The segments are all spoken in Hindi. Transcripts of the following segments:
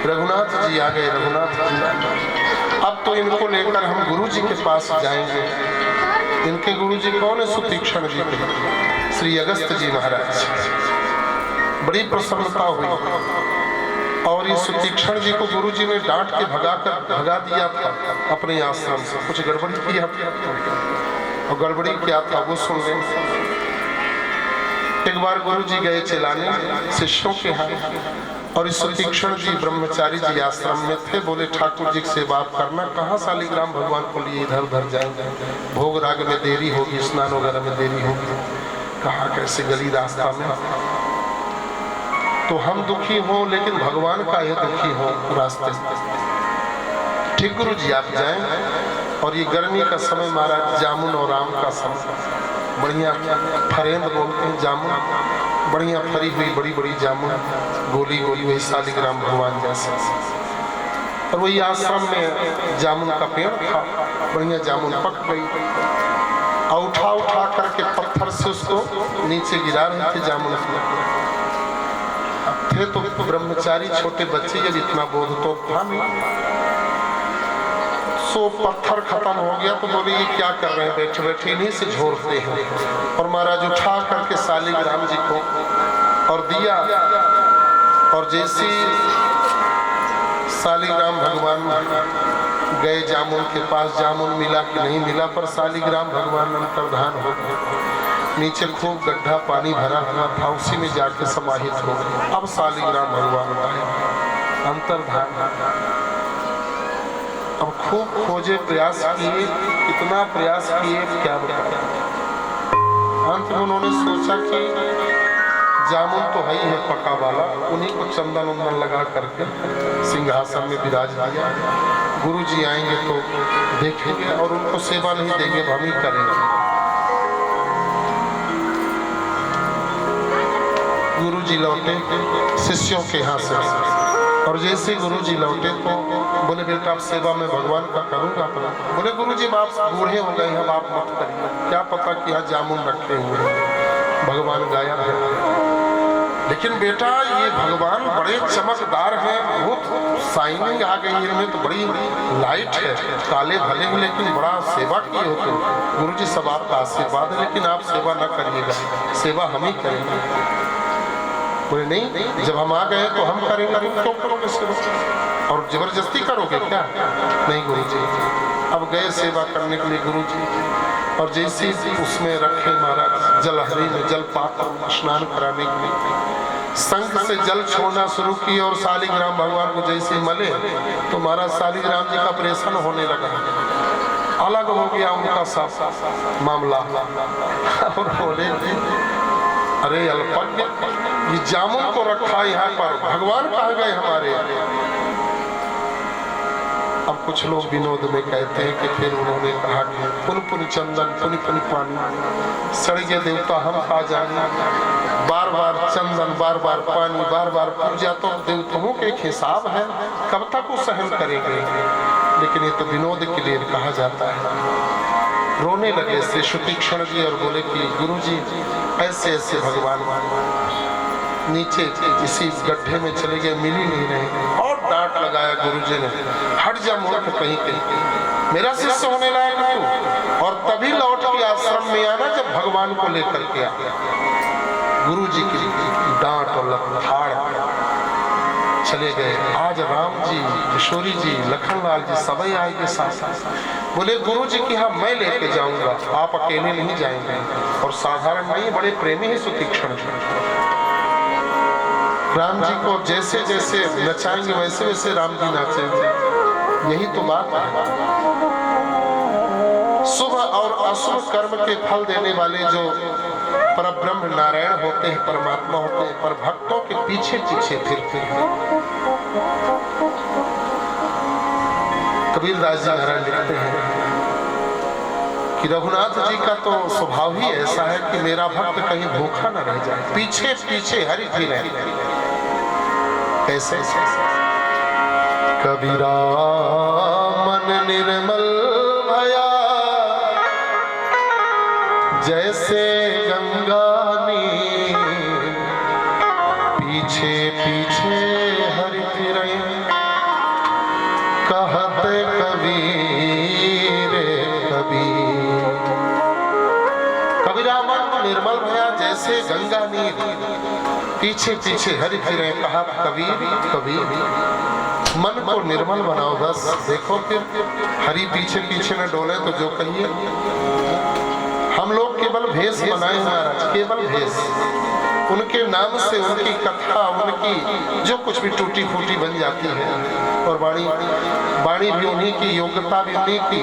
रघुनाथ जी आ गए, रघुनाथ जी आ गए। अब तो इनको लेकर हम गुरु जी के पास जाएंगे। इनके गुरु जी कौन है? सुतीक्षण जी के श्री अगस्त जी महाराज। बड़ी प्रसन्नता हुई और ये सुतीक्षण जी को गुरु जी ने डांट के भगा दिया था अपने आश्रम से। कुछ गड़बड़ी किया और गड़बड़ी क्या था वो सुन लें। एक बार गुरु जी गए चिल्लाने शिष्यों के हाथ और इस सुतीक्षण जी ब्रह्मचारी जी आश्रम में थे। बोले ठाकुर जी से बात करना, कहाँ शालिग्राम भगवान को लिए इधर उधर जाएंगे, भोग राग में देरी होगी, स्नान वगैरह में देरी होगी, कहाँ कैसे गली रास्ता में। तो हम दुखी हो लेकिन भगवान का ये दुखी हो रास्ते। ठीक गुरु जी आप जाएं। और ये गर्मी का समय महाराज जामुन और आम का समय, बढ़िया फरेंद बोलते हैं जामुन, बढ़िया फरी हुई बड़ी बड़ी जामुन, गोली गोली वही शालिग्राम भगवान जैसे। और वही आश्रम में जामुन का पेड़ था, बढ़िया जामुन पक गई और उठा उठा करके पत्थर से उसको नीचे गिरा रहे थे जामुन थे। तो ब्रह्मचारी छोटे बच्चे, जब इतना बोध तो था नहीं, सो पत्थर खत्म हो गया तो बोले ये क्या कर रहे हैं, बैठे बैठे इन्हीं से झोरते हैं। और महाराज उठा करके शालिग्राम जी को और दिया। और जैसे शालिग्राम भगवान गए जामुन के पास, जामुन मिला कि नहीं मिला, पर शालिग्राम भगवान अंतर्धान हो गए। नीचे खूब गड्ढा पानी भरा हुआ था, उसी में जाके समाहित हो गए। अब शालिग्राम भगवान आए अंतर्धान। अब खूब खोजे, प्रयास किए, इतना प्रयास किए क्या बताया। अंत में उन्होंने सोचा कि जामुन तो है ही है पका वाला, उन्हीं को चंदन उंदन लगा करके सिंहासन में विराज दिया। गुरु जी आएंगे तो देखेंगे और उनको सेवा नहीं देंगे, हम ही करेंगे। गुरु जी लौटे शिष्यों के यहाँ से और जैसे गुरु जी लौटे तो बोले बेटा आप सेवा में भगवान का करूंगा अपना। बोले गुरु जी आप बूढ़े हो गए हैं, आप मत करिए, क्या पता कि यहाँ जामुन रखे हुए हैं, भगवान गायब है। लेकिन बेटा ये भगवान बड़े चमकदार हैं, बहुत शाइनिंग आ गई इनमें, तो बड़ी लाइट है, काले भले हैं लेकिन बड़ा सेवा किए होते। गुरु जी सब आपका आशीर्वाद है, लेकिन आप सेवा न करिएगा, सेवा हम ही करेंगे। बोले नहीं, जब हम आ गए तो हम करेंगे, तुम क्यों करोगे सेवा और जबरदस्ती करोगे क्या? नहीं गुरु जी। अब गए सेवा करने के लिए गुरु जी, और जैसे उसमें रखे महाराज जलहरी में जल पात्र स्नान कराने के लिए संघ से जल छोड़ना शुरू किया। और शालिग्राम भगवान को जैसे मले तो महाराज शालिग्राम जी का ऑपरेशन होने लगा, अलग हो गया उनका सब मामला। और बोले अरे अल्पज्ञ, ये जामुन को रखा यहाँ पर, भगवान कहाँ गए हमारे? अब कुछ लोग विनोद में कहते हैं कि फिर उन्होंने कहा कि पुन पुन चंदन पुन पुन पानी, सड़गे देवता हम खा जाएंगे। बार बार चंदन, बार बार पानी, बार बार पूजा, तो देवताओं के एक हिसाब है, कब तक वो सहन करेंगे? लेकिन ये तो विनोद के लिए कहा जाता है। रोने लगे श्री सुतीक्षण जी और बोले कि गुरु जी ऐसे ऐसे भगवान नीचे इसी गड्ढे में चले गए, मिल ही नहीं रहे। और डांट लगाया गुरु जी ने, हट जा मूर्ख कहीं कहीं, मेरा शिष्य होने लायक तू। और तभी लौट के आश्रम में आना जब भगवान को लेकर के आ। गुरु जी की डांट और लठाड़ चले गए। आज राम जी, किशोरी जी, लखनलाल जी सभी आएंगे साथ। बोले गुरु जी की हाँ मैं लेके जाऊंगा, आप अकेले नहीं जाएंगे। और साधारण नहीं, बड़े प्रेमी है सुतीक्षण जी। राम जी को जैसे जैसे नचाएंगे वैसे वैसे राम जी नाचेंगे। यही तो बात है। शुभ और अशुभ कर्म के फल देने वाले जो परब्रह्म नारायण होते हैं, परमात्मा होते हैं, पर भक्तों के पीछे पीछे फिरते हैं। कबीरदास जी महाराज लिखते हैं कि रघुनाथ जी का तो स्वभाव ही ऐसा है कि मेरा भक्त कहीं भूखा न रह जाए, पीछे पीछे हरि फिरे। कैसे? कबीरा मन निर्मल भया, जैसे गंगा नी, पीछे पीछे हरि फिरे। नीर पीछे पीछे हरि फिरे कहा कबीर कबीर, मन को निर्मल बनाओ बस। देखो फिर हरि पीछे पीछे न डोले तो जो कहिए। हम लोग केवल भेष बनाए महाराज, केवल भेष। उनके नाम से उनकी कथा, उनकी जो कुछ भी टूटी फूटी बन जाती है, और वाणी भी उन्हीं की, योग्यता भी उन्हीं की,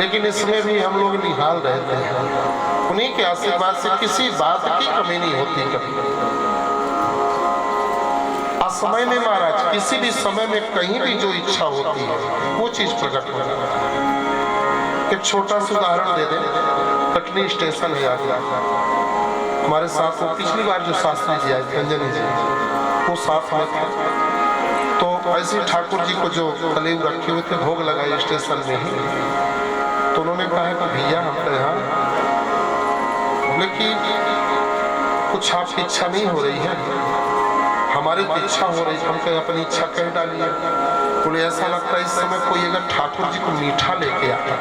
लेकिन इसमें भी हम लोग निहाल रहते हैं। उन्हीं के आशीर्वाद से किसी बात की कमी नहीं होती कभी। असमय में महाराज किसी भी समय में कहीं भी जो इच्छा होती है वो चीज प्रकट हो जाती है। एक छोटा सा उदाहरण दे दें। कटनी स्टेशन है आगे, हमारे साथ वो पिछली बार जो शास्त्री जी आए थे, अंजनी जी, वो साथ में थे। तो ऐसे ठाकुर जी को जो कलेव रखे हुए थे, भोग लगाए स्टेशन में ही। तो उन्होंने कहा कि भैया हम तो यहाँ, बोले कि कुछ आपकी इच्छा नहीं हो रही है, हमारी तो इच्छा हो रही है, हम कहीं अपनी इच्छा कह डालिए। बोले ऐसा लगता है इस समय कोई अगर ठाकुर जी को मीठा लेके आता,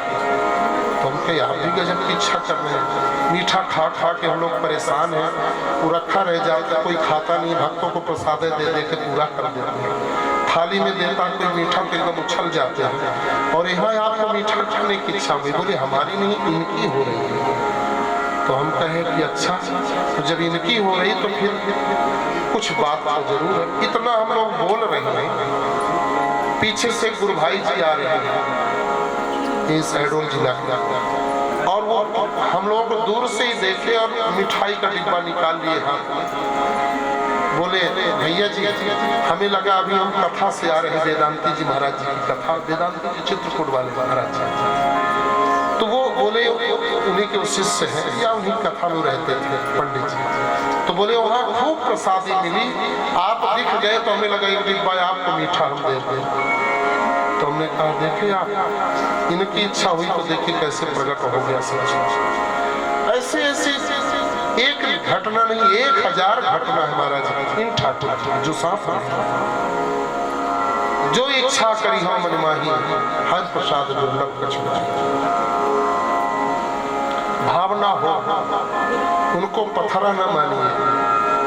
तो हम कहीं आप भी गजब की इच्छा कर रहे हैं। मीठा खा खा के हम लोग परेशान हैं, वो रखा रह जाता, कोई खाता नहीं, भक्तों को प्रसाद दे दे के पूरा कर देते हैं। थाली में देता कोई मीठा तो एकदम उछल जाते हैं, और यहाँ आपको मीठा खाने की इच्छा हुई। बोले हमारी नहीं, इनकी हो रही है। तो हम कहें कि अच्छा, तो जब इनकी हो रही तो फिर कुछ बात तो जरूर है। इतना हम लोग बोल रहे हैं, पीछे से गुरु भाई जी आ रहे हैं इस शहडोल जिला का, और वो हम लोग दूर से ही देखे और मिठाई का डिब्बा निकाल लिए हाथ में। बोले भैया जी, हमें लगा अभी हम कथा से आ रहे हैं, वेदांती जी महाराज जी की कथा, वेदांती जी चित्रकूट वाले महाराज जी। तो वो बोले उन्हीं के शिष्य हैं या उन्हीं कथा में रहते थे पंडित जी। तो बोले वहाँ खूब प्रसादी मिली, आप दिख गए तो हमें लगा एक डिब्बा आपको मीठा हम देते। तो हमने कहा देखिए आप, इनकी इच्छा हुई तो देखिए कैसे प्रकट हो गया सब। ऐसे ऐसे एक घटना नहीं, 1000 घटना है महाराज इन ठाकुर जो साफ है। जो इच्छा करी हम मनमाही, हर प्रसाद दुर्लभ कछु। भावना हो, उनको पत्थरा न मानिए।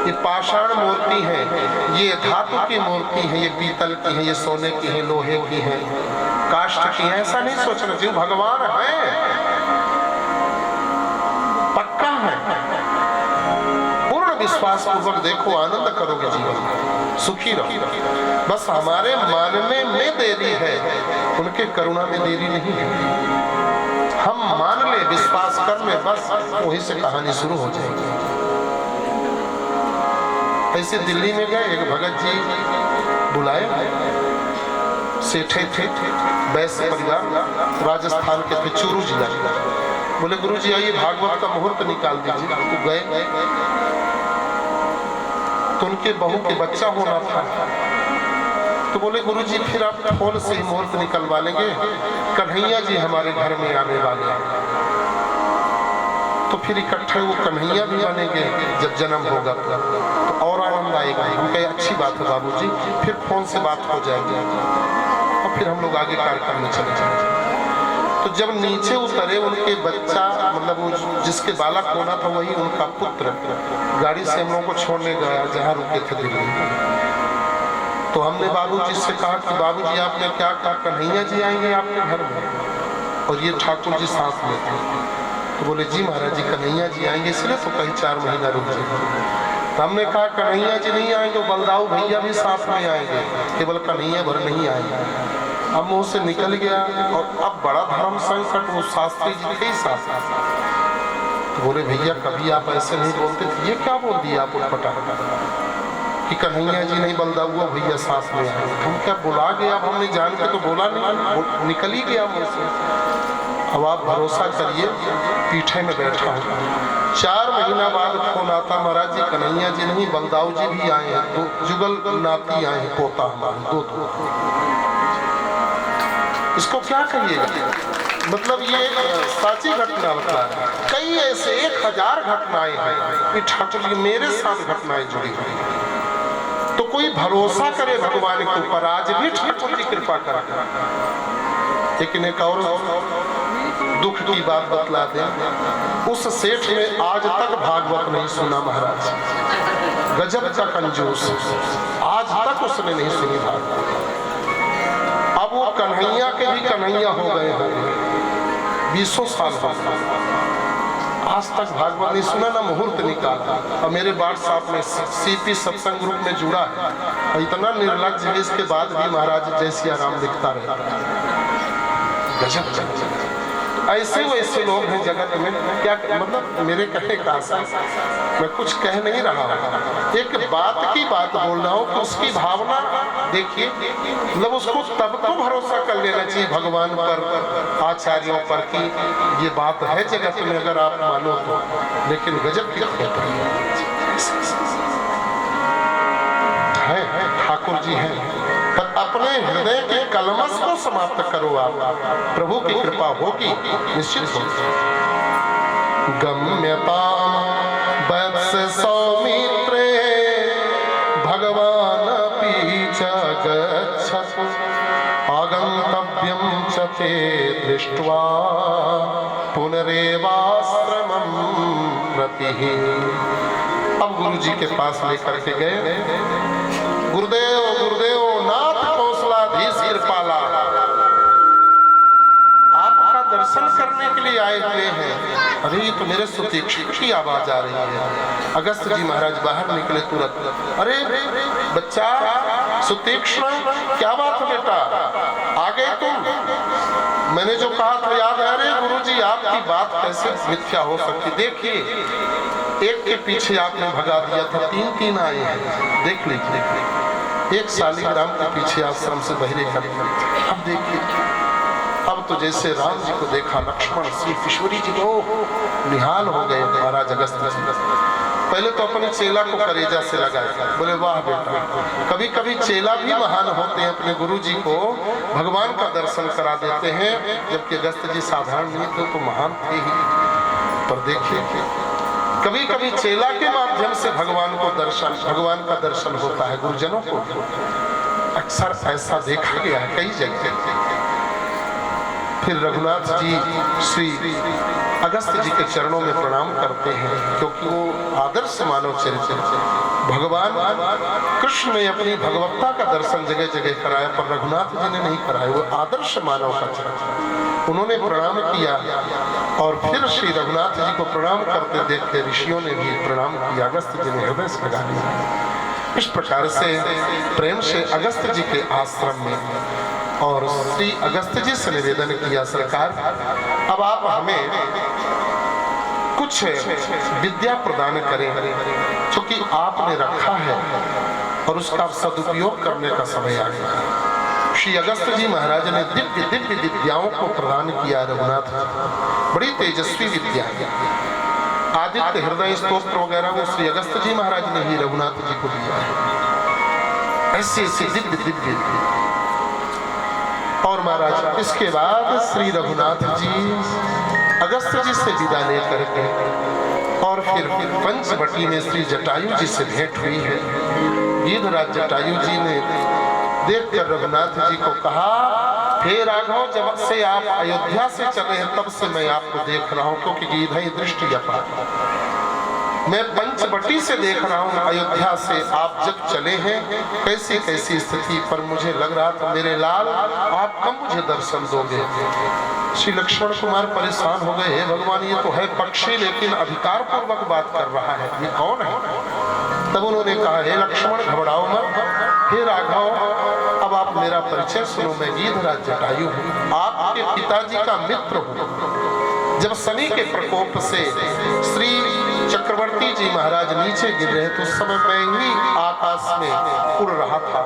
ये पाषाण मूर्ति है, ये धातु की मूर्ति है, ये पीतल की है, ये सोने की है, लोहे की है, काष्ठ की है, ऐसा नहीं सोचना चाहिए। भगवान है, पक्का है। पूर्ण विश्वास पूर्वक देखो, आनंद करोगे जीवन में, सुखी रहो। बस हमारे मानने में देरी है, उनके करुणा में देरी नहीं है। हम मान ले, विश्वास कर ले, बस वहीं से कहानी शुरू हो जाएगी। ऐसे दिल्ली में गए, एक भगत जी बुलाए, सेठे थे, वैश्य परिवार, राजस्थान के थे, चूरू जिला। बोले गुरु जी आइए, भागवत का मुहूर्त निकाल दीजिए। तो गए, तो उनके बहू के बच्चा होना था। तो बोले गुरु जी फिर आप फोन से ही मुहूर्त निकलवा लेंगे, कन्हैया जी हमारे घर में आने वाले हैं। तो फिर इकट्ठे वो कन्हैया भी बनेंगे जब जन्म होगा, तो और आनंद आएगा। हम कहे अच्छी बात है बाबूजी, फिर फोन से बात हो जाएगी, और फिर हम लोग आगे कार्यक्रम में चले जाएंगे। तो जब नीचे उतरे, उनके बच्चा, मतलब वो जिसके बालक होना था वही उनका पुत्र गाड़ी से हम लोगों को छोड़ने गया जहाँ रुके थे दिल्ली। तो हमने बाबूजी से कहा कि बाबूजी आपने क्या कहा, कन्हैया जी आएंगे आपके घर में, और ये ठाकुर जी साथ में थे। तो बोले जी महाराज जी कन्हैया जी आएंगे, इसलिए तो कहीं 4 महीना रुक जाए। तो हमने कहा कन्हैया जी नहीं आएंगे, बलदाऊ भैया भी साथ में आएंगे, केवल कन्हैया भर नहीं आएंगे। अब मुँह से निकल गया, और अब बड़ा धर्म संकट, वो शास्त्री जी थे ही साथ। तो बोले भैया कभी आप ऐसे नहीं बोलते थे, ये क्या बोल दिया आप उठपटा कि कन्हैया जी नहीं बलदाऊआ भैया साथ में आए। हम क्या बुला गए, अब हमने जान के तो बोला नहीं, निकल ही गया मुँह से। अब आप भरोसा करिए, पीठे में बैठा हूँ, 4 महीना बाद फोन आता, महाराज जी कन्हैया जी नहीं बलदाऊ जी भी आए हैं, तो जुगल नाती आए हैं, पोता हमारे 2। इसको क्या कहिएगा, मतलब ये साची घटना बता है। कई ऐसे 1000 घटनाएं हैं कि ठाकुर जी मेरे साथ घटनाएं जुड़ी हुई। तो कोई भरोसा करे भगवान के ऊपर, आज भी ठाकुर जी कृपा करें। लेकिन एक और दुख की बात बतला दें, उस सेठ ने आज तक भागवत नहीं सुना महाराज। गजब का कंजूस, आज तक उसने नहीं सुनी भागवत। अब वो कन्हैया के भी कन्हैया हो गए हैं, 20 साल हो गए, आज तक भागवत नहीं सुना, ना मुहूर्त निकाला। और मेरे व्हाट्सएप में सीपी सत्संग ग्रुप में जुड़ा है, और इतना निर्लज्ज है, इसके बाद भी महाराज जय सिया राम लिखता रहता है। गजब। ऐसे वैसे लोग हैं जगत में, क्या मतलब मेरे कहने का आशा, मैं कुछ कह नहीं रहा हूँ, एक बात की बात बोल रहा हूँ कि उसकी भावना देखिए, मतलब उसको तब तो भरोसा कर लेना चाहिए भगवान पर, आचार्यों पर, कि ये बात है जगत में, अगर आप मानो तो। लेकिन गजब की खोट है, ठाकुर जी हैं, पर अपने हृदय के कलमश को समाप्त करो आप, प्रभु की कृपा होगी निश्चित होगी। गम्यता वत्स सौमित्रे भगवान पीछ गच्छतु आगंतव्यं च ते दृष्ट्वा पुनरेवाश्रमं प्रति। अब गुरु जी के पास लेकर के गए, गुरुदेव गुरुदेव नाथ कौशलाधीश कृपाला, आपका दर्शन करने के लिए आए हुए हैं। अरे ये तो मेरे सुतीक्षण की आवाज आ रही है। अगस्त जी महाराज बाहर निकले तुरंत, अरे बच्चा सुतीक्षण, क्या बात है बेटा, आ गए तुम? मैंने जो कहा था याद है? अरे गुरुजी आपकी बात कैसे मिथ्या हो सकती, देखिए एक के पीछे आपने भगा दिया था, 3 आए हैं, देख लीजिए। एक शालिग्राम के पीछे आश्रम से बहिरे कर दिया। अब देखिए, अब तो जैसे राम जी को देखा, लक्ष्मण श्री किशोरी जी को निहाल हो गए महाराज अगस्त जी। पहले तो अपने चेला को करेजा से लगाया, बोले वाह बेटा, कभी कभी चेला भी महान होते हैं, अपने गुरु जी को भगवान का दर्शन करा देते हैं, जबकि अगस्त जी साधारण नहीं थे तो महान थे ही। पर देखिए कभी कभी चेला के माध्यम से भगवान का दर्शन होता है गुरुजनों को, अक्सर ऐसा देखा गया है कई जगह। फिर रघुनाथ जी श्री अगस्त जी के चरणों में प्रणाम करते हैं, क्योंकि वो आदर्श मानव चरित्र, भगवान कृष्ण ने अपनी भगवत्ता का दर्शन जगह जगह कराया, पर रघुनाथ जी ने नहीं कराया, वो आदर्श मानव का चरित्र। उन्होंने प्रणाम किया, और फिर श्री रघुनाथ जी को प्रणाम करते देख के ऋषियों ने भी प्रणाम किया, अगस्त जी ने हृदय से लगा लिया। इस प्रकार से प्रेम से अगस्त जी के आश्रम में और श्री अगस्त जी से निवेदन किया, सरकार अब आप हमें कुछ विद्या प्रदान करें, क्योंकि आपने रखा है और उसका सदुपयोग करने का समय आ गया। श्री अगस्त जी महाराज ने दिव्य दिव्य विद्याओं को प्रदान किया रघुनाथ, बड़ी तेजस्वी विद्या, आदित्य हृदय स्तोत्र वगैरह वो श्री अगस्त जी महाराज ने ही रघुनाथ जी को दिया है, ऐसी ऐसी दिव्य दिव्य। और महाराज इसके बाद श्री रघुनाथ जी अगस्त जी से विदा लेकर के, और फिर पंचवटी में श्री जटायु जी से भेंट हुई है। गिरिधराज जटायु जी ने देखकर रघुनाथ जी को कहा, हे राघव, जब से आप अयोध्या से चले हैं तब से मैं आपको देख रहा हूं, क्योंकि गिरिधर दृष्टि अपार, मैं पंचवटी से देख रहा हूँ, अयोध्या से आप जब चले हैं कैसी कैसी स्थिति, पर मुझे लग रहा था मेरे लाल आप कब मुझे दर्शन दोगे। श्री लक्ष्मण कुमार परेशान हो गए, हे भगवान ये तो है पक्षी, लेकिन अधिकार पूर्वक बात कर रहा है, ये कौन है? तब उन्होंने कहा, हे लक्ष्मण घबराओ मत, हे राघव अब आप मेरा परिचय सुनो, मैं गिरिधराज जटायु हूँ, आपके पिताजी का मित्र हूँ। जब शनि के प्रकोप से श्री चक्रवर्ती जी महाराज नीचे गिर रहे तो उस समय मैं ही आकाश में उड़ रहा था,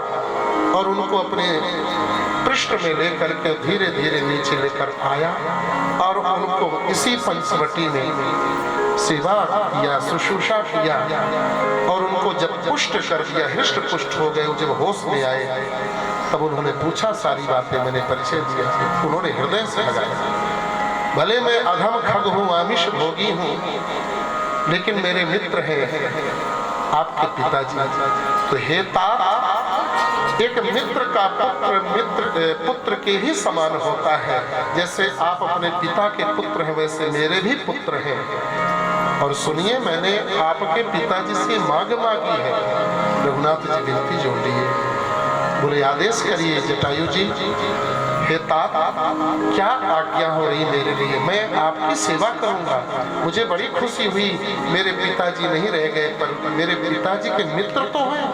और उनको अपने पृष्ठ में लेकर के धीरे धीरे नीचे लेकर आया, और उनको इसी पंचवटी में सेवा किया, शुश्रूषा किया, और उनको जब पुष्ट कर दिया, हृष्ट पुष्ट हो गए, जब होश में आए तब उन्होंने पूछा, सारी बातें मैंने परिचय दिया, उन्होंने हृदय से लगाया, भले मैं अधम खग हूँ, आमिष भोगी हूँ, लेकिन मेरे मित्र हैं आपके पिताजी, तो हे तात एक मित्र का पुत्र के ही समान होता है। जैसे आप अपने पिता के पुत्र हैं, वैसे मेरे भी पुत्र हैं। और सुनिए, मैंने आपके पिताजी से मांग मांगी है। रघुनाथ जी विनती जोड़ लिए, बोले आदेश करिए जटायु जी। हे तात, क्या आज्ञा हो रही मेरे लिए? मैं आपकी सेवा करूंगा। मुझे बड़ी खुशी हुई, मेरे पिताजी नहीं रह गए, पर मेरे पिताजी के मित्र तो हैं,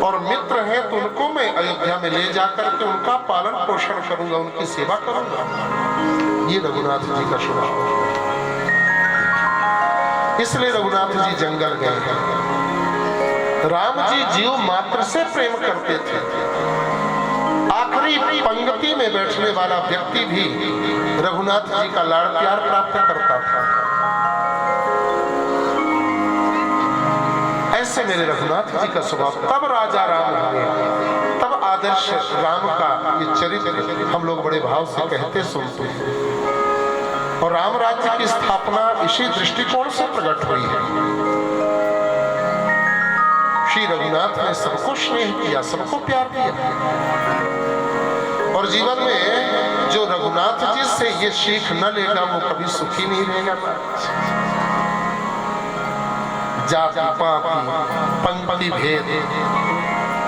और मित्र हैं तो उनको मैं अयोध्या में ले जाकर के उनका पालन पोषण करूंगा, उनकी सेवा करूंगा। ये रघुनाथ जी का स्वभाव। इसलिए रघुनाथ जी जंगल गए हैं। राम जी जीव मात्र से प्रेम करते थे। आखिरी पंक्ति में बैठने वाला व्यक्ति भी रघुनाथ जी का लाड़ प्यार प्राप्त करता था। ऐसे मेरे रघुनाथ जी का स्वभाव। तब राजा राम हुए, तब आदर्श राम का ये चरित्र हम लोग बड़े भाव से कहते सुनते हैं। और राम राज्य की स्थापना इसी दृष्टिकोण से प्रकट हुई है। श्री रघुनाथ ने सबको स्नेह किया, सबको प्यार किया। और जीवन में जो रघुनाथ जी से ये सीख न लेगा वो कभी सुखी नहीं रहेगा। जाति पाति पंक्ति भेद,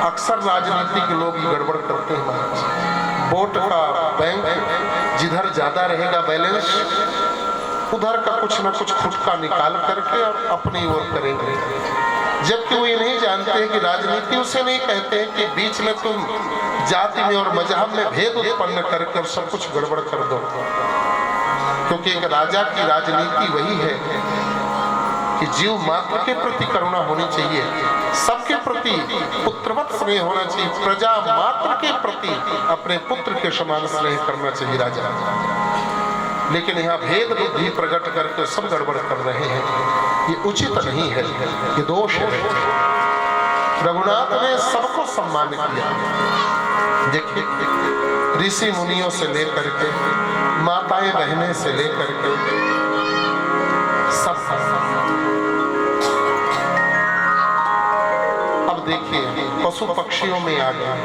अक्सर राजनीतिक लोग गड़बड़ करते हैं। वोट का बैंक जिधर ज्यादा रहेगा बैलेंस, उधर का कुछ न कुछ खुटका निकाल करके और अपनी ओर करेंगे। जबकि वो ये नहीं जानते हैं कि राजनीति उसे नहीं कहते हैं कि बीच में तुम जाति में और मजहब में भेद उत्पन्न करके सब कुछ गड़बड़ कर दो। क्योंकि एक राजा की राजनीति वही है कि जीव मात्र के प्रति करुणा होनी चाहिए, सबके प्रति पुत्रवत स्नेह होना चाहिए, प्रजा मात्र के प्रति अपने पुत्र के समान स्नेह करना चाहिए राजा। लेकिन यहाँ भेद बुद्धि प्रकट करके सब गड़बड़ कर रहे हैं, ये उचित नहीं है, ये दोष है। रघुनाथ ने सबको सम्मान किया। देखिए, ऋषि मुनियों से लेकर के, माताएं बहनें से लेकर के सब। अब देखिए, पशु पक्षियों में आ गए,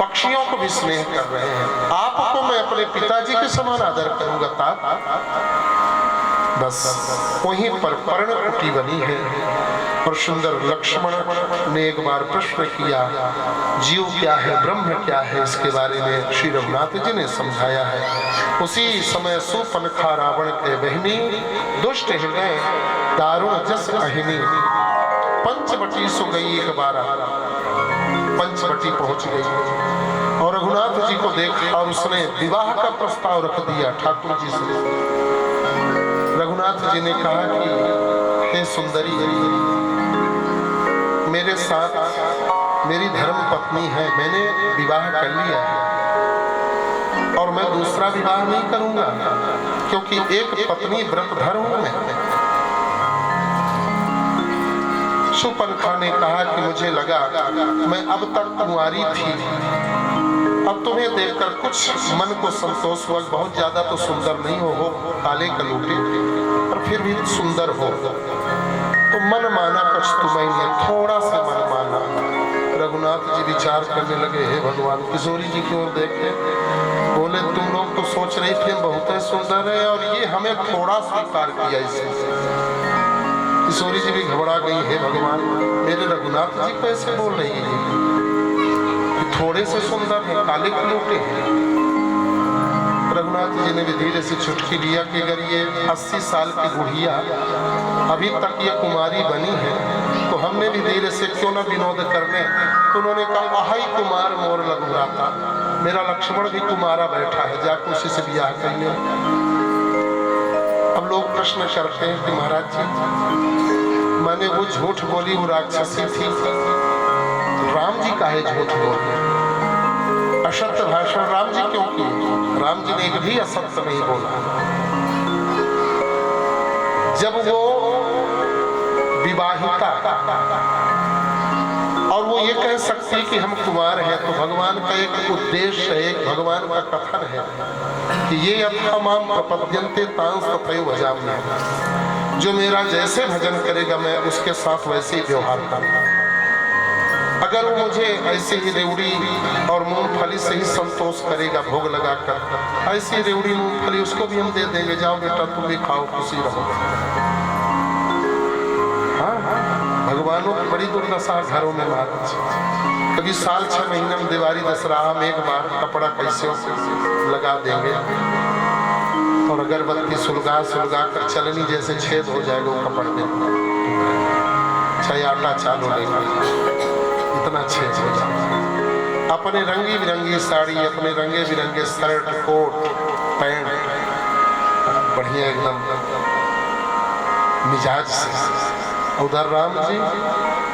पक्षियों को भी स्नेह कर रहे हैं। आपको मैं अपने पिताजी के समान आदर करूंगा तात। बस वहीं पर पर्ण कुटी बनी है। और सुंदर लक्ष्मण ने एक बार प्रश्न किया, जीव क्या है, ब्रह्म क्या है, इसके बारे में श्री रघुनाथ जी ने समझाया है। उसी समय सुपनखा रावण के बहनी, दुष्ट हृदय दारुण जस अहिनी, पंचवटी सो गई एक बार, पंचवटी पहुंच गई। और रघुनाथ जी को देखा और उसने विवाह का प्रस्ताव रख दिया ठाकुर जी से। रघुनाथ जी ने कहा कि हे सुंदरी, मेरे साथ मेरी धर्म पत्नी है, मैंने विवाह कर लिया है और मैं दूसरा विवाह नहीं करूंगा, क्योंकि एक पत्नी व्रतधर हूं मैं। सुपनखा ने कहा कि मुझे लगा मैं अब तक कुंवारी थी, अब तुम्हें देखकर कुछ मन को संतोष हुआ। बहुत ज्यादा तो सुंदर नहीं हो काले कलूटे, पर फिर भी सुंदर हो, तो मन माना कुछ तुम्हें नहीं, थोड़ा सा मन माना। रघुनाथ जी विचार करने लगे, हे भगवान, किशोरी जी की ओर देखे, बोले तुम लोग तो सोच रही थी हम बहुत सुंदर है और ये हमें थोड़ा स्वीकार किया इसे। किशोरी जी भी घबरा गई, हे भगवान, मेरे रघुनाथ जी कैसे बोल रही है, थोड़े से सुंदर है, काले कलूटे हैं। रघुनाथ जी ने भी धीरे से चुटकी लिया कि अगर ये 80 साल की बुढ़िया अभी तक ये कुमारी बनी है तो हमने भी धीरे से क्यों ना विनोद करने। तो उन्होंने कहा, आहाई कुमार मोर लघुराता, मेरा लक्ष्मण भी कुमारा बैठा है, जाकर उसी से ब्याह कर लिया। अब लोग प्रश्न करते हैं कि महाराज जी, मैंने वो झूठ बोली, वो राक्षसी थी, राम जी का है झूठ बोले, असत्य भाषण राम जी क्यों किए? राम जी ने एक भी असत्य नहीं बोला। जब वो विवाहिता और वो ये कह सकती कि हम कुमार हैं, तो भगवान का एक उद्देश्य है, एक भगवान का कथन है कि ये यथामाम प्रपद्यन्ते तांस तथैव भजाम्यहम्, जो मेरा जैसे भजन करेगा मैं उसके साथ वैसे ही व्यवहार करूंगा। अगर वो मुझे ऐसे ही रेवड़ी और मूंगफली से ही संतोष करेगा भोग लगाकर, ऐसी रेवड़ी मूंगफली उसको भी हम दे देंगे, जाओ बेटा तुम भी खाओ खुशी रहो। हाँ, भगवानों की बड़ी दुर्दशा घरों में महाराज। कभी साल 6 महीने में दिवाली दशहरा में एक बार कपड़ा कैसे लगा देंगे और अगरबत्ती सुलगा कर चलनी जैसे छेद हो जाएगा वो कपड़ में, चाहे आटा चालू लेगा इतना छेद हो जाएगा। अपने रंगी बिरंगी साड़ी, अपने रंगे बिरंगे शर्ट कोट पैंट बढ़िया एकदम मिजाज से। उधर राम जी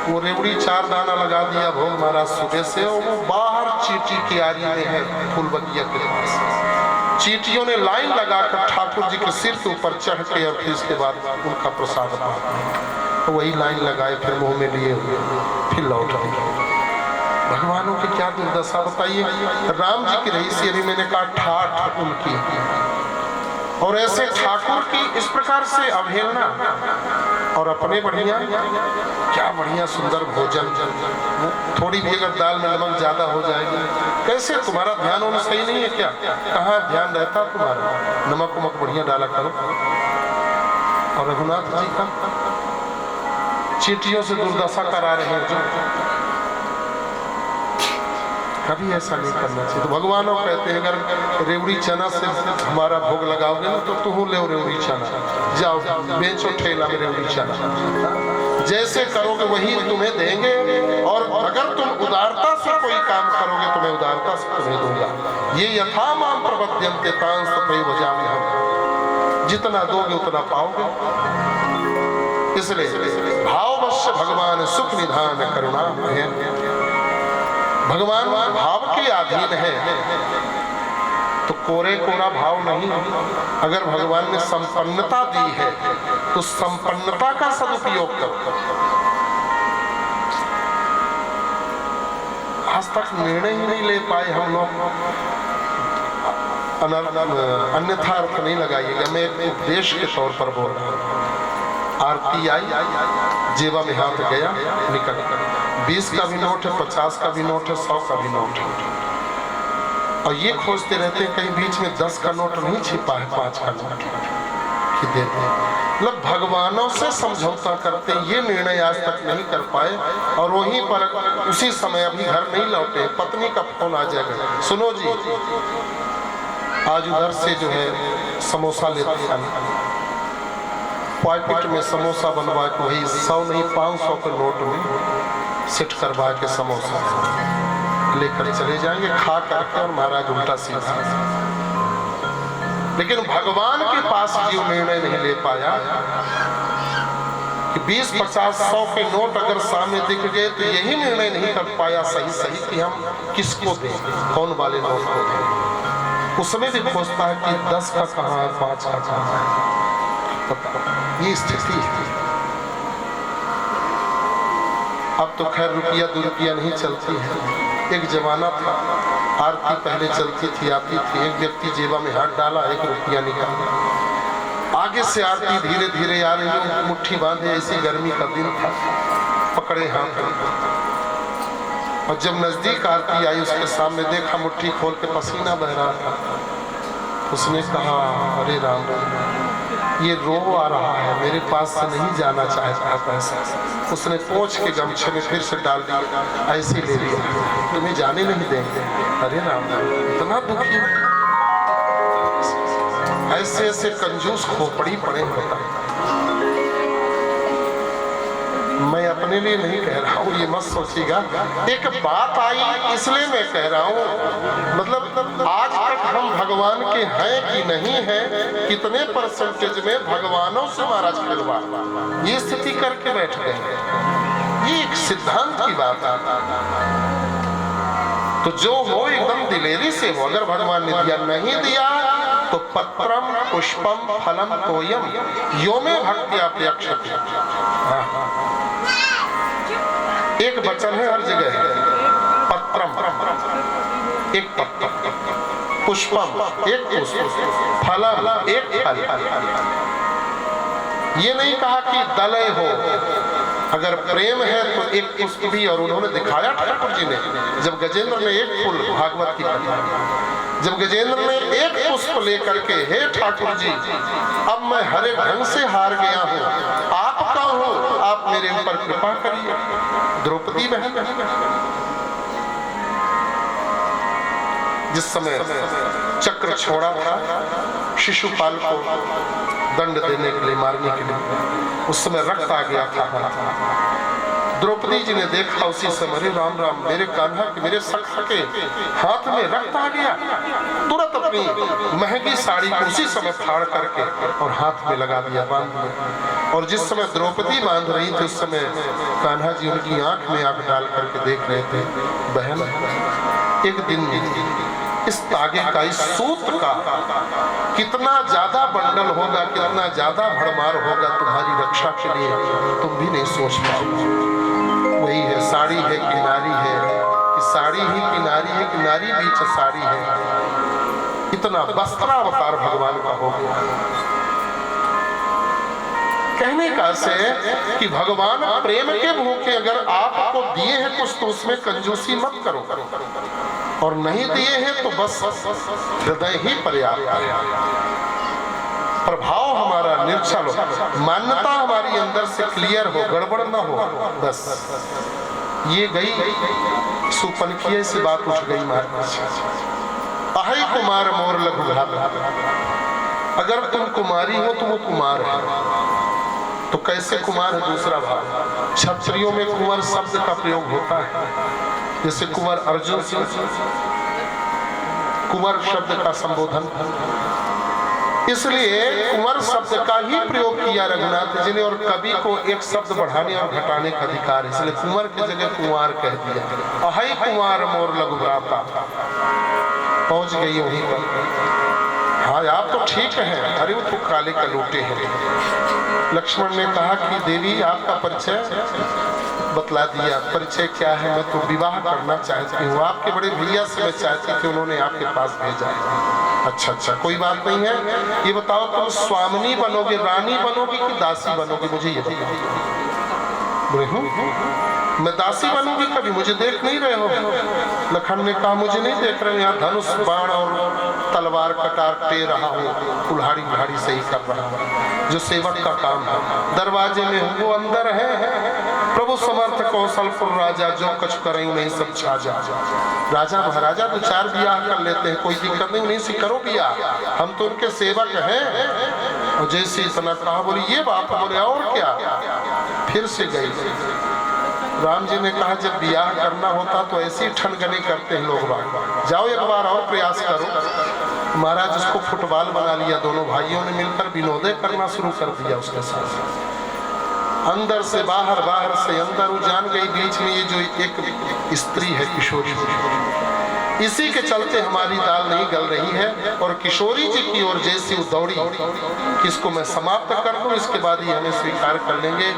वो रेवड़ी 4 दाना लगा दिया भोग महाराज सुबह से, और वो बाहर चीटी की आरी में है फूल बगिया के पास। चीटियों ने लाइन लगाकर ठाकुर जी के सिर के ऊपर चढ़ के और फिर इसके बाद उनका प्रसाद पाया, वही लाइन लगाए फिर मुंह में लिए हुए फिर लौट आए। भगवानों की क्या दुर्दशा बताइए। राम जी की रही सी अभी मैंने कहा ठाठ उनकी, और ऐसे ठाकुर की इस प्रकार से अवहेलना, और अपने बढ़िया क्या बढ़िया सुंदर भोजन, थोड़ी भी अगर दाल में नमक ज्यादा हो जाएगी, कैसे तुम्हारा ध्यान होना सही नहीं है क्या? कहाँ ध्यान रहता तुम्हारा? नमक वमक बढ़िया डाला करो। और रघुनाथ जी का चीटियों से दुर्दशा करा रहे हैं जो, कभी ऐसा नहीं करना चाहिए। तो भगवानों कहते हैं अगर रेवड़ी चना से हमारा भोग लगाओगे ना तो तुम ले रेवड़ी चना, जाओ बेचो ठेला में रेवड़ी चना, जैसे करोगे वही तुम्हें देंगे। और अगर तुम उदारता से कोई काम करोगे तुम्हें उदारता से तुम्हें दूंगा। ये यथा माम प्रपद्यन्ते तांस तथैव भजामि हम, जितना दोगे उतना पाओगे। इसलिए भाववश्य भगवान सुख निधान करुणा है। भगवान भाव के अधीन है तो कोरे कोरा भाव नहीं। अगर भगवान ने संपन्नता दी है तो संपन्नता का सदुपयोग करो। आज तक निर्णय ही नहीं ले पाए हम लोग, अन्यथा अर्थ नहीं लगाइएगा, मैं एक उपदेश के तौर पर बोल रहा हूँ। आरती आई, जेबा में हाथ गया, निकल 20 का भी नोट है, 50 का भी नोट है, 100 का भी नोट है, और ये खोजते रहते हैं कहीं बीच में 10 का नोट नहीं छिपा है, 5 का नोट कि देते हैं। मतलब भगवानों से समझौता करते ये निर्णय आज तक नहीं कर पाए, और वहीं पर उसी समय अभी घर नहीं लौटे, पत्नी का फोन आ जाएगा, सुनो जी आज उधर से जो है समोसा लेते हैं, पॉकेट में समोसा बनवा के वही 100 नहीं 500 के नोट में सेट करवा के समोसा लेकर चले जाएंगे, खा करके, और महाराज उल्टा सीधा। लेकिन भगवान के पास जो निर्णय नहीं ले पाया कि 20, 50, 100 के नोट अगर सामने दिख गए तो यही निर्णय नहीं कर पाया सही कि हम किसको दें, कौन वाले नोट को दें। उसमें भी खोजता है कि 10 का कहाँ है, 5 का कहाँ है। ये स्थिति है। अब तो खैर रुपया 2 रुपया नहीं चलती है। एक जमाना था आरती पहले चलती थी, आती थी, एक व्यक्ति जेबा में हाथ डाला, 1 रुपया निकाला, आगे से आरती धीरे धीरे आ रही है, मुट्ठी बांधे, ऐसी गर्मी का दिन था, पकड़े हाथ, और जब नजदीक आरती आई उसके सामने देखा मुट्ठी खोल के पसीना बह रहा था। उसने कहा अरे राम ये रो आ रहा है, मेरे पास से नहीं जाना चाहता पैसा। उसने पोंछ के गमछे में फिर से डाल दिया, ऐसे ले लिया, तुम्हें जाने नहीं देंगे। अरे राम इतना दुखी, ऐसे ऐसे कंजूस खोपड़ी पड़े होता। मैं अपने लिए नहीं कह रहा हूँ, ये मत सोचिएगा, एक बात आई इसलिए मैं कह रहा हूँ। मतलब आज तक हम भगवान के हैं कि नहीं हैं, कितने परसेंटेज में भगवानों से महाराज खिलवा, ये स्थिति करके बैठ गए। ये एक सिद्धांत की बात है, तो जो हो एकदम दिलेरी से हो। अगर भगवान ने दिया, नहीं दिया तो पत्रम पुष्पम फलम तोयम यो में भक्ति अपेक्षते। एक वचन है हर जगह, पत्रम एक पत्र, पुष्पम एक पुष्प, फलम एक फल। ये नहीं कहा कि दलय हो, अगर प्रेम है तो एक पुष्प भी, और उन्होंने दिखाया ठाकुर जी ने, जब गजेंद्र ने एक फूल, भागवत की कथा, जब गजेंद्र ने एक पुष्प लेकर के, हे ठाकुर जी अब मैं हरे ढंग से हार गया हूँ, आपका हूँ, आप मेरे ऊपर कृपा करिए। द्रौपदी बहन जिस समय चक्र छोड़ा था शिशुपाल को दंड देने के लिए, मारने के लिए, उस समय रक्त आ गया था। द्रौपदी जी ने देखा उसी समय, अरे राम राम, मेरे कान्हा के, मेरे सखा के हाथ में रक्त आ गया। तुरंत अपनी महंगी साड़ी को उसी समय फाड़ करके और हाथ में लगा दिया, बांध दिया। और जिस समय द्रौपदी बांध रही थी उस समय कान्हा जी उनकी आंख में आंख डाल करके देख रहे थे, बहन एक दिन इस तागे का, इस सूत्र का कितना ज्यादा बंडल होगा, कितना ज्यादा भड़मार होगा तुम्हारी रक्षा के लिए, तुम भी नहीं सोच पाओगे। वही है, साड़ी है कि नारी है, कि साड़ी ही कि नारी है, कि नारी बीच साड़ी है। इतना वस्त्रावतार भगवान का हो गया। कहने का से कि भगवान प्रेम के भूखे, अगर आपको दिए हैं कुछ तो उसमें कंजूसी मत करो, और नहीं दिए हैं तो बस हृदय ही पर्याप्त है। प्रभाव हमारा निर्छल हो, मान्यता हमारी अंदर से क्लियर हो, गड़बड़ ना हो, बस। ये गई सुपनखिया से बात उठ गई महाराज, अहि कुमार मोर लघु भाग। अगर तुम कुमारी हो तो वो कुमार है, तो कैसे कुमार है? दूसरा भाग, क्षत्रियों में कुंवर शब्द का प्रयोग होता है, जैसे कुंवर अर्जुन सिंह, कुंवर शब्द का संबोधन, इसलिए कुंवर शब्द का ही प्रयोग किया रघुनाथ जी ने। और कवि को एक शब्द बढ़ाने और घटाने का अधिकार, इसलिए कुंवर की जगह कुंवार कह दिया। अहि कुंवार मोर लघु भ्राता, पहुंच गई वहीं पर। हाँ आप तो ठीक हैं, अरे वो तो काले का लूटे हैं। लक्ष्मण ने कहा कि देवी आपका परिचय बतला दिया। परिचय क्या है? मैं तो विवाह करना चाहती हूँ, आपके बड़े भैया से मैं चाहती थी, उन्होंने आपके पास भेजा। अच्छा अच्छा, कोई बात नहीं है। ये बताओ तुम स्वामिनी बनोगे, रानी बनोगी कि दासी बनोगी? मुझे ये बताओ। बोले मैं दासी बनूंगी, कभी मुझे देख नहीं रहे हो? लखन ने कहा मुझे नहीं देख रहे, यहाँ धनुष बाण और तलवार कटार टे रहा हूँ, कुल्हाड़ी उल्हाड़ी सही कर रहा हूँ, जो सेवक का काम है। दरवाजे में हूँ, वो अंदर है। प्रभु समर्थ कौशलपुर राजा, जो कछ करें नहीं सब छाजा। राजा महाराजा तो चार ब्याह कर लेते हैं, कोई दिक्कत नहीं, उन्हीं से करो ब्याह, हम तो उनके सेवक हैं। और जैसे इतना कहा, बोली ये बात, बोले और क्या? फिर से गई। राम जी ने कहा जब ब्याह करना होता तो ऐसी ठनगनी करते हैं लोग बाग, जाओ एक बार और प्रयास करो। महाराज उसको फुटबॉल बना लिया, दोनों भाइयों ने मिलकर विनोदे करना शुरू कर दिया उसके साथ। अंदर से बाहर, बाहर से अंदर, वो जान गई बीच में ये जो एक स्त्री है किशोरी, इसी के चलते हमारी दाल नहीं गल रही है। और किशोरी जी की ओर जैसी वो दौड़ी कि इसको मैं समाप्त कर दूं, इसके बाद ही हमें स्वीकार कर लेंगे।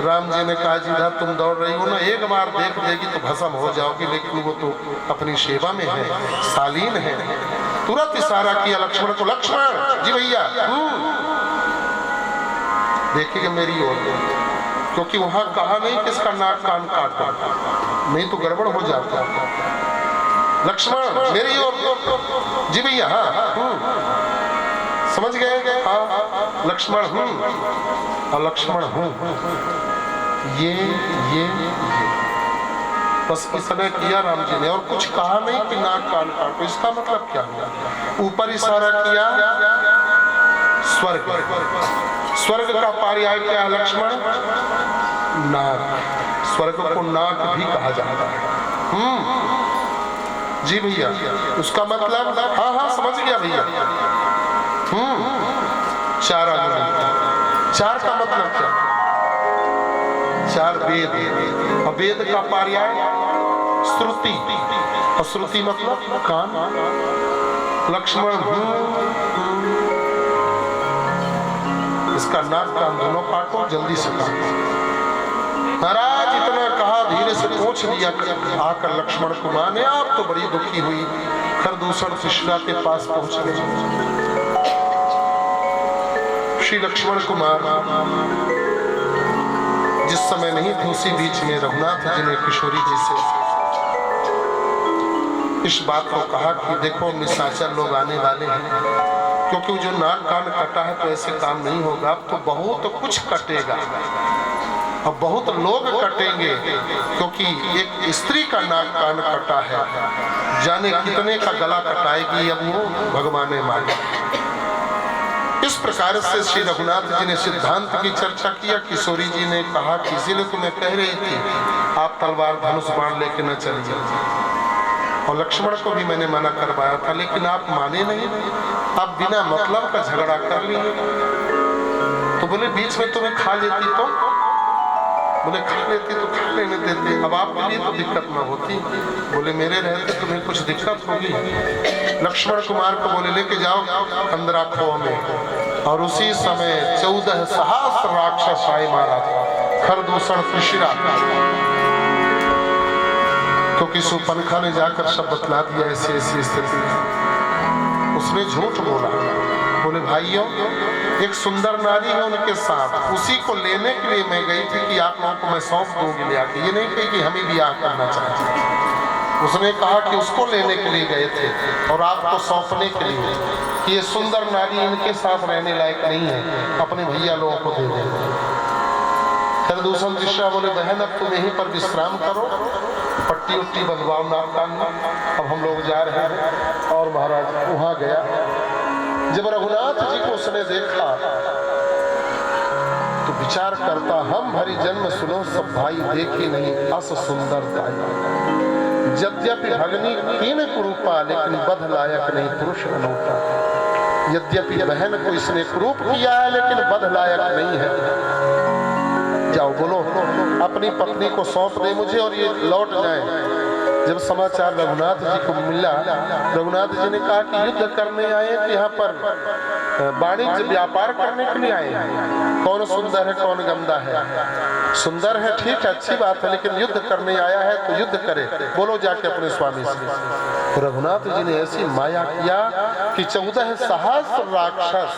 राम जी ने कहा जिधर तुम दौड़ रही हो ना, एक बार देख लेगी तो भस्म हो जाओगी, लेकिन वो तो अपनी सेवा में है, शालीन है। तुरंत इशारा किया लक्ष्मण को, लक्ष्मण जी भैया देखिएगा मेरी ओर, क्योंकि वहां कहा नहीं किसका नाक कान काटो, नहीं तो गड़बड़ हो जाता। लक्ष्मण मेरी ओर जी भैया, हाँ समझ गए? हाँ लक्ष्मण हूँ, और लक्ष्मण हूँ, ये बस इसने किया राम जी ने, और कुछ कहा नहीं कि नाक कान काटो। इसका मतलब क्या हुआ? ऊपर इशारा किया स्वर्ग, स्वर्ग का पर्याय क्या है लक्ष्मण? नाक। स्वर्ग को नाक भी कहा जाता है। जी भैया, उसका मतलब? हाँ हाँ समझ गया भैया। चार अंग, चार का मतलब क्या? चार वेद, और वेद का पर्याय श्रुति, और श्रुति मतलब कान। लक्ष्मण इसका नाक कान दोनों काटो, जल्दी से काटो। महाराज इतना कहा, धीरे से पूछ लिया आकर लक्ष्मण को माने। आप तो बड़ी दुखी हुई, खरदूषण शिष्या के पास पहुंच गए। श्री लक्ष्मण कुमार जिस समय नहीं थे उसी बीच में रघुनाथ जी ने किशोरी जी से इस बात को कहा कि देखो निशाचर लोग आने वाले हैं, क्योंकि जो नाक कान कटा है तो ऐसे काम नहीं होगा, अब तो बहुत कुछ कटेगा, अब बहुत लोग कटेंगे, क्योंकि एक स्त्री का नाक कान कटा है, जाने कितने का गला कटाएगी अब वो भगवान माने। इस प्रकार से श्री रघुनाथ जी ने सिद्धांत की चर्चा किया। किशोरी जी ने कहा कि इसीलिए तो मैं कह रही थी आप तलवार धनुष बाण लेके न चलिए, और लक्ष्मण को भी मैंने मना करवाया था, लेकिन आप माने नहीं, आप बिना मतलब का झगड़ा कर लिए। तो बोले बीच में तुम्हें खा लेती तो, बोले खा लेती तो खा लेने देते, अब आपके लिए तो दिक्कत न होती। बोले मेरे रहते तुम्हें कुछ दिक्कत होगी। लक्ष्मण कुमार को बोले लेके जाओ अंदर खोह में, और उसी समय 14 सहस्त्र राक्षस आए महाराज, खरदूषण त्रिशिरा, क्योंकि सुपनखा ने जाकर सब बतला दिया ऐसी ऐसी स्थिति। उसने झूठ बोला, बोले भाइयों एक सुंदर नारी है उनके साथ, उसी को लेने के लिए मैं गई थी कि आप लोगों को मैं सौंप दूंगी ले आके, ये नहीं कही कि हमें ब्याह करना चाहती। उसने कहा कि उसको लेने के लिए गए थे और आपको सौंपने के लिए कि ये सुंदर नारी इनके साथ रहने लायक नहीं है, अपने भैया लोगों को दे देंगे। खरदूषण त्रिशिरा बोले बहन अब तुम यहीं पर विश्राम करो, पट्टी उट्टी बंधवाओ नाक कान में, अब हम लोग जा रहे हैं। और महाराज वहां गया, जब रघुनाथ जी को उसने देखा तो विचार करता, हम भरी जन्म सुनो सब भाई देखी नहीं अस सुंदर दाई, यद्यपि भगनी तीन कुरूपा लेकिन बध लायक नहीं पुरुष अनूठा। यद्यपि बहन को इसने कुरूप किया है लेकिन बध लायक नहीं है। जाओ बोलो अपनी पत्नी को सौंप दे मुझे और ये लौट जाए। जब समाचार रघुनाथ जी को मिला, रघुनाथ जी ने कहा कि युद्ध करने आए कि यहाँ पर वाणिज्य व्यापार करने के लिए आए हैं, कौन सुंदर है कौन गंदा है, सुंदर है ठीक है अच्छी बात है, लेकिन युद्ध करने आया है तो युद्ध करे, बोलो जाके अपने स्वामी से। तो रघुनाथ जी ने ऐसी माया किया कि 14 सहस्त्र राक्षस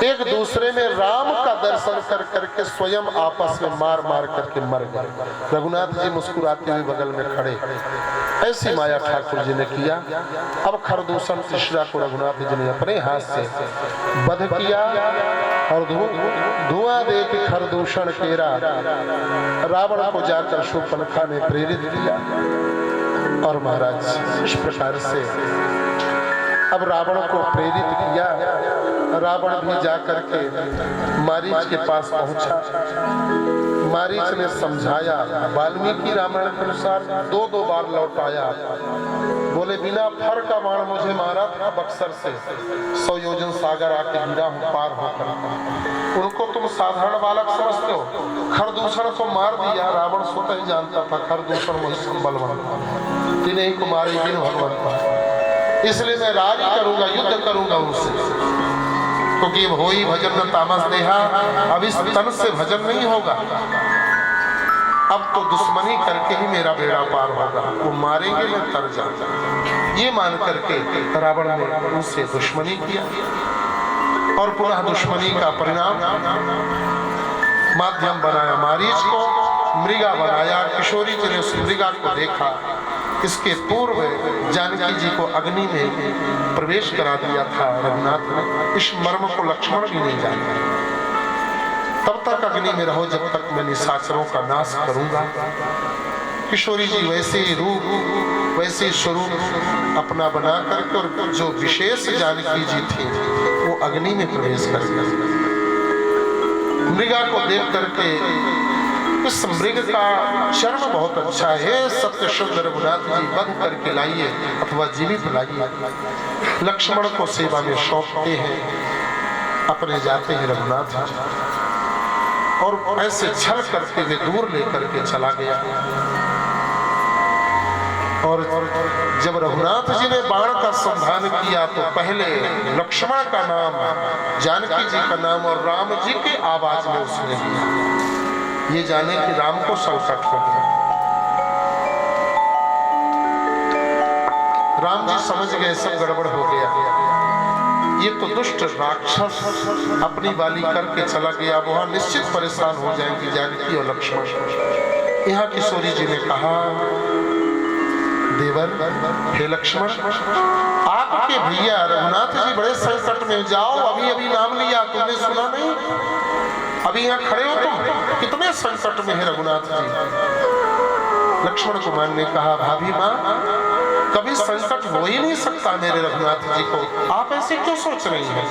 एक दूसरे में राम का दर्शन कर करके स्वयं आपस में मार मार करके मर गए। रघुनाथ जी मुस्कुराते हुए बगल में खड़े, ऐसी माया ठाकुर जी ने किया। अब खरदूषण त्रिशिरा को रघुनाथ जी ने अपने हाथ से वध किया और धुआं दे के खरदूषण केरा रावण को जाकर शूर्पणखा ने प्रेरित किया। और महाराज इस प्रकार से अब रावण को प्रेरित किया। रावण भी जाकर के मारीच के पास पहुंचा, मारीच ने समझाया, वाल्मीकि रामायण के अनुसार 2-2 बार लौटाया। बोले बिना फर का बाण मुझे मारा था बक्सर से, 100 योजन सागर आके गिरा हूं पार होकर। उनको तुम साधारण बालक समझते हो, खरदूषण को मार दिया। रावण स्वतः ही जानता था खरदूषण वही बलवान, तीनों ही कुमारी बिन भगवंत, इसलिए मैं राज करूंगा, युद्ध करूंगा उनसे, क्योंकि हो ही भजन न तामस देहा, अब इस तन से भजन नहीं होगा, अब तो दुश्मनी करके ही मेरा बेड़ा पार होगा, वो मारेंगे मैं तर जाऊंगा। ये मान करके रावण ने उनसे दुश्मनी किया और पुनः दुश्मनी का परिणाम माध्यम बनाया, मारीच को मृगा बनाया। किशोरी जी ने उस मृगा को देखा। इसके पूर्व जानकी जी को अग्नि में प्रवेश करा दिया था रघुनाथ ने, इस मर्म को लक्ष्मण भी नहीं जानता। तब तक अग्नि में रहो जब तक मैं निशाचरों का नाश करूंगा। किशोरी जी वैसे रूप वैसे स्वरूप अपना बना करके, और जो विशेष जानकी जी थी वो अग्नि में प्रवेश कर गई। मृगा को देख करके, इस मृग का चर्म बहुत अच्छा है, सत्य शुद्ध रघुनाथ जी बंद करके लाइए अथवा जीवित लाइए। लक्ष्मण को सेवा में सौंपते हैं, अपने जाते हैं रघुनाथ जी, और ऐसे छल करते हुए दूर लेकर के चला गया। और जब रघुनाथ जी ने बाण का संधान किया तो पहले लक्ष्मण का नाम, जानकी जी का नाम और राम जी के आवाज में उसने लिया, ये जाने कि राम को संकट हो गया। राम जी समझ गए सब गड़बड़ हो गया। ये तो दुष्ट राक्षस अपनी वाली करके चला गया, वहां निश्चित परेशान हो जाएंगी जानकी और लक्ष्मण। यहाँ किशोरी जी ने कहा, देवर हे लक्ष्मण, आपके भैया रघुनाथ जी बड़े संकट में, जाओ अभी अभी नाम लिया, तुमने सुना नहीं? अभी यहाँ खड़े हो तुम, कितने संकट में है रघुनाथ जी। लक्ष्मण कुमार ने कहा, भाभी माँ, कभी संकट हो ही नहीं सकता मेरे रघुनाथ जी को, आप ऐसे क्यों सोच रही हैं?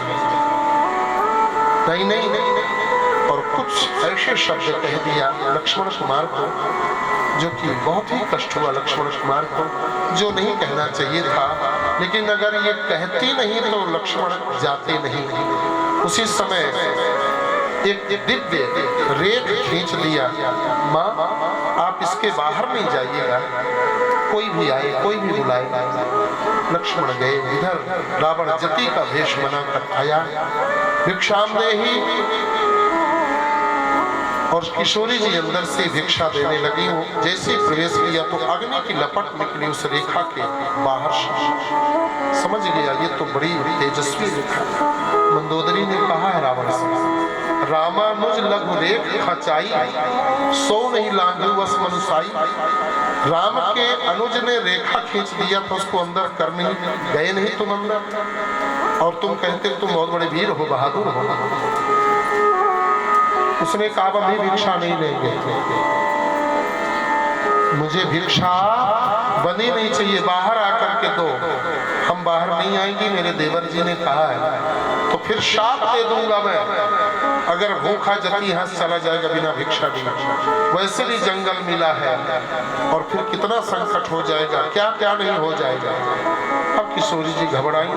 नहीं नहीं नहीं, और कुछ ऐसे शब्द कह दिया लक्ष्मण कुमार को जो कि बहुत ही कष्ट हुआ लक्ष्मण कुमार को, जो नहीं कहना चाहिए था। लेकिन अगर ये कहती नहीं तो लक्ष्मण जाते नहीं। उसी समय एक दिव्य रेख खींच लिया, माँ आप इसके बाहर नहीं जाइएगा, कोई भी आए कोई भी बुलाए। लक्ष्मण गए, इधर रावण जति का भेष बनाकर आया, भिक्षाम देहि, और किशोरी जी अंदर से भिक्षा देने लगी। वो जैसे ही प्रवेश किया तो अग्नि की लपट निकली उस रेखा के बाहर से। समझ गया ये तो बड़ी तेजस्वी रेखा। मंदोदरी ने कहा है रावण से, रामानुज लघु रेख खचाई, सो नहीं लांघू वस मनुसाई। राम के अनुज ने रेखा खींच दिया तो उसको अंदर कर नहीं गए, नहीं तुम अंदर, और तुम कहते तुम बहुत बड़े वीर हो, बहादुर हो। उसने कहा अभी भिक्षा नहीं लेंगे, मुझे भिक्षा बनी नहीं चाहिए, बाहर आकर के दो। हम बाहर नहीं आएंगी, मेरे देवर जी ने कहा है, तो फिर शाप दे दूंगा मैं, अगर भूखा जति यहाँ चला जाएगा बिना भिक्षा दिए। वैसे भी जंगल मिला है, और फिर कितना संकट हो जाएगा, क्या क्या नहीं हो जाएगा। अब किशोरी जी घबराई,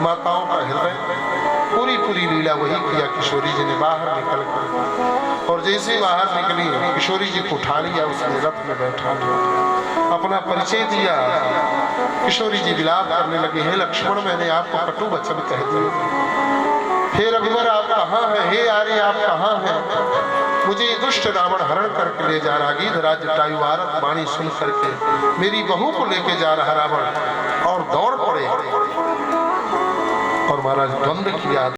माताओं का हृदय, पूरी पूरी लीला वही किया किशोरी जी ने। बाहर निकल कर, और जैसे बाहर निकली किशोरी जी को उठा लिया, उसने रथ में बैठा अपना परिचय दिया। किशोरी जी विलाप करने लगे, हे लक्ष्मण मैंने आपको कटु वचन कह दिए, हे रघुवर आप कहाँ हैं, हे आर्य आप कहाँ हैं, मुझे दुष्ट रावण हरण करके ले जा रहा, गीधराज जटायुवारत वाणी सुन करके मेरी बहू को लेके जा रहा रावण, और दौड़ पड़े और महाराज द्वंद्व किया।